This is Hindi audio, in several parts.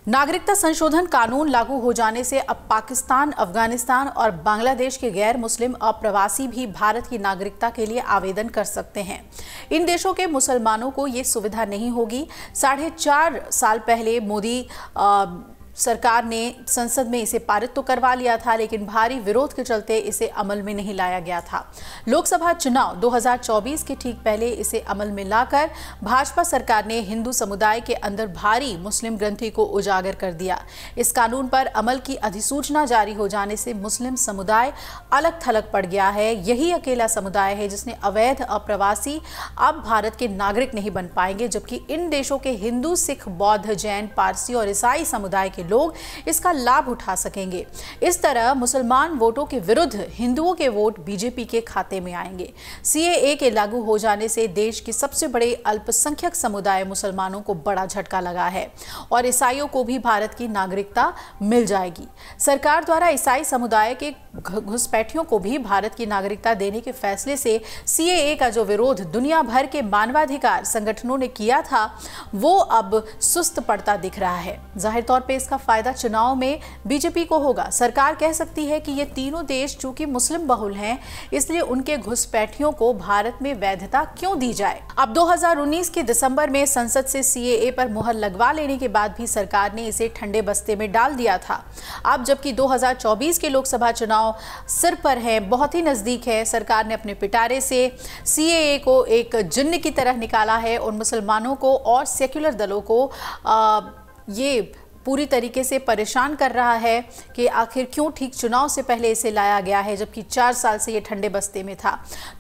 नागरिकता संशोधन कानून लागू हो जाने से अब पाकिस्तान, अफगानिस्तान और बांग्लादेश के गैर मुस्लिम अप्रवासी भी भारत की नागरिकता के लिए आवेदन कर सकते हैं। इन देशों के मुसलमानों को ये सुविधा नहीं होगी। 4.5 साल पहले मोदी सरकार ने संसद में इसे पारित तो करवा लिया था, लेकिन भारी विरोध के चलते इसे अमल में नहीं लाया गया था। लोकसभा चुनाव 2024 के ठीक पहले इसे अमल में लाकर भाजपा सरकार ने हिंदू समुदाय के अंदर भारी मुस्लिम ग्रंथि को उजागर कर दिया। इस कानून पर अमल की अधिसूचना जारी हो जाने से मुस्लिम समुदाय अलग थलग पड़ गया है। यही अकेला समुदाय है जिसने अवैध अप्रवासी अब भारत के नागरिक नहीं बन पाएंगे, जबकि इन देशों के हिंदू, सिख, बौद्ध, जैन, पारसी और ईसाई समुदाय के लोग इसका लाभ उठा सकेंगे। इस तरह मुसलमान वोटों के विरुद्ध हिंदुओं के वोट बीजेपी के खाते में आएंगे। सीएए के लागू हो जाने से देश के सबसे बड़े अल्पसंख्यक समुदाय मुसलमानों को बड़ा झटका लगा है और ईसाइयों को भी भारत की नागरिकता मिल जाएगी। सरकार द्वारा ईसाई समुदाय के घुसपैठियों को भी भारत की नागरिकता देने के फैसले से सीएए का जो विरोध दुनिया भर के मानवाधिकार संगठनों ने किया था, वो अब सुस्त पड़ता दिख रहा है। जाहिर तौर पे इसका फायदा चुनाव में बीजेपी को होगा। सरकार कह सकती है कि ये तीनों देश चूंकि मुस्लिम बहुल हैं, इसलिए उनके घुसपैठियों को भारत में वैधता क्यों दी जाए। अब 2019 के दिसंबर में संसद से सीएए पर मुहर लगवा लेने के बाद भी सरकार ने इसे ठंडे बस्ते में डाल दिया था। अब जबकि 2024 के लोकसभा चुनाव सिर पर है, बहुत ही नजदीक है, सरकार ने अपने पिटारे से सीएए को एक जिन्न की तरह निकाला है और मुसलमानों को और सेक्युलर दलों को ये पूरी तरीके से परेशान कर रहा है कि आखिर क्यों ठीक चुनाव से पहले इसे लाया गया है, जबकि 4 साल से ये ठंडे बस्ते में था।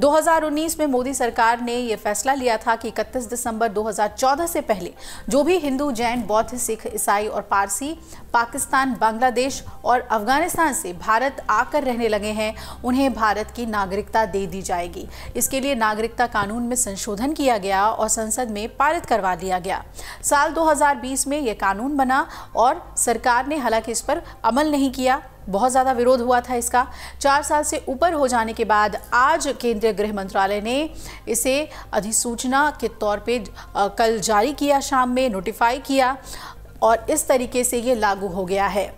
2019 में मोदी सरकार ने यह फैसला लिया था कि 31 दिसंबर 2014 से पहले जो भी हिंदू, जैन, बौद्ध, सिख, ईसाई और पारसी पाकिस्तान, बांग्लादेश और अफगानिस्तान से भारत आकर रहने लगे हैं, उन्हें भारत की नागरिकता दे दी जाएगी। इसके लिए नागरिकता कानून में संशोधन किया गया और संसद में पारित करवा दिया गया। साल 2020 में यह कानून बना और सरकार ने हालांकि इस पर अमल नहीं किया। बहुत ज़्यादा विरोध हुआ था इसका। 4 साल से ऊपर हो जाने के बाद आज केंद्रीय गृह मंत्रालय ने इसे अधिसूचना के तौर पे कल जारी किया, शाम में नोटिफाई किया और इस तरीके से ये लागू हो गया है।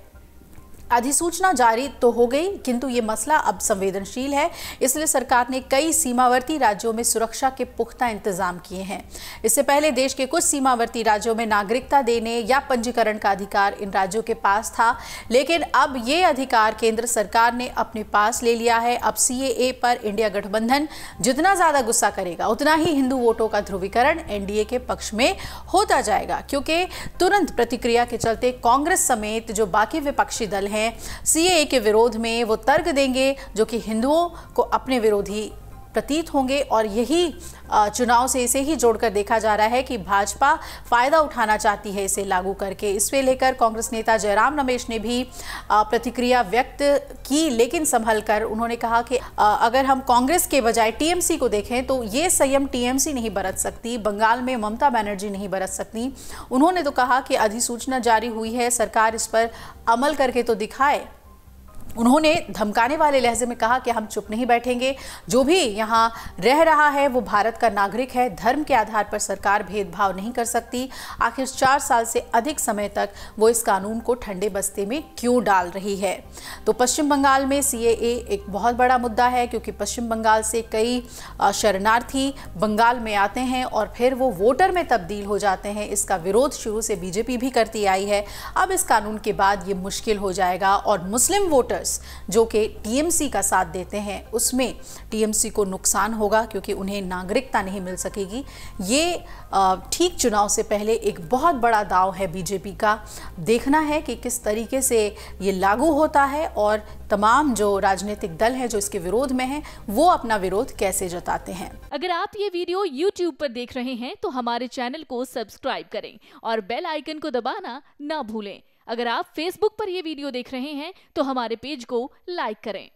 अधिसूचना जारी तो हो गई, किंतु ये मसला अब संवेदनशील है, इसलिए सरकार ने कई सीमावर्ती राज्यों में सुरक्षा के पुख्ता इंतजाम किए हैं। इससे पहले देश के कुछ सीमावर्ती राज्यों में नागरिकता देने या पंजीकरण का अधिकार इन राज्यों के पास था, लेकिन अब ये अधिकार केंद्र सरकार ने अपने पास ले लिया है। अब सीएए पर इंडिया गठबंधन जितना ज्यादा गुस्सा करेगा, उतना ही हिंदू वोटों का ध्रुवीकरण एनडीए के पक्ष में होता जाएगा, क्योंकि तुरंत प्रतिक्रिया के चलते कांग्रेस समेत जो बाकी विपक्षी दल हैं सीएए के विरोध में वो तर्क देंगे जो कि हिंदुओं को अपने विरोधी प्रतीत होंगे। और यही चुनाव से इसे ही जोड़कर देखा जा रहा है कि भाजपा फायदा उठाना चाहती है इसे लागू करके। इससे लेकर कांग्रेस नेता जयराम रमेश ने भी प्रतिक्रिया व्यक्त की, लेकिन संभल कर उन्होंने कहा कि अगर हम कांग्रेस के बजाय टीएमसी को देखें तो ये संयम टीएमसी नहीं बरत सकती, बंगाल में ममता बनर्जी नहीं बरत सकती। उन्होंने तो कहा कि अधिसूचना जारी हुई है, सरकार इस पर अमल करके तो दिखाए। उन्होंने धमकाने वाले लहजे में कहा कि हम चुप नहीं बैठेंगे, जो भी यहाँ रह रहा है वो भारत का नागरिक है, धर्म के आधार पर सरकार भेदभाव नहीं कर सकती। आखिर 4 साल से अधिक समय तक वो इस कानून को ठंडे बस्ते में क्यों डाल रही है। तो पश्चिम बंगाल में सीएए एक बहुत बड़ा मुद्दा है, क्योंकि पश्चिम बंगाल से कई शरणार्थी बंगाल में आते हैं और फिर वो वोटर में तब्दील हो जाते हैं। इसका विरोध शुरू से बीजेपी भी करती आई है। अब इस कानून के बाद ये मुश्किल हो जाएगा और मुस्लिम वोटर जो कि टीएमसी का साथ देते हैं, उसमें टीएमसी को नुकसान होगा, क्योंकि उन्हें नागरिकता नहीं मिल सकेगी। ये ठीक चुनाव से पहले एक बहुत बड़ा दांव है बीजेपी का। देखना है कि किस तरीके से ये लागू होता है और तमाम जो राजनीतिक दल हैं जो इसके विरोध में हैं, वो अपना विरोध कैसे जताते हैं। अगर आप ये वीडियो YouTube पर देख रहे हैं तो हमारे चैनल को सब्सक्राइब करें और बेल आइकन को दबाना ना भूलें। अगर आप Facebook पर यह वीडियो देख रहे हैं तो हमारे पेज को लाइक करें।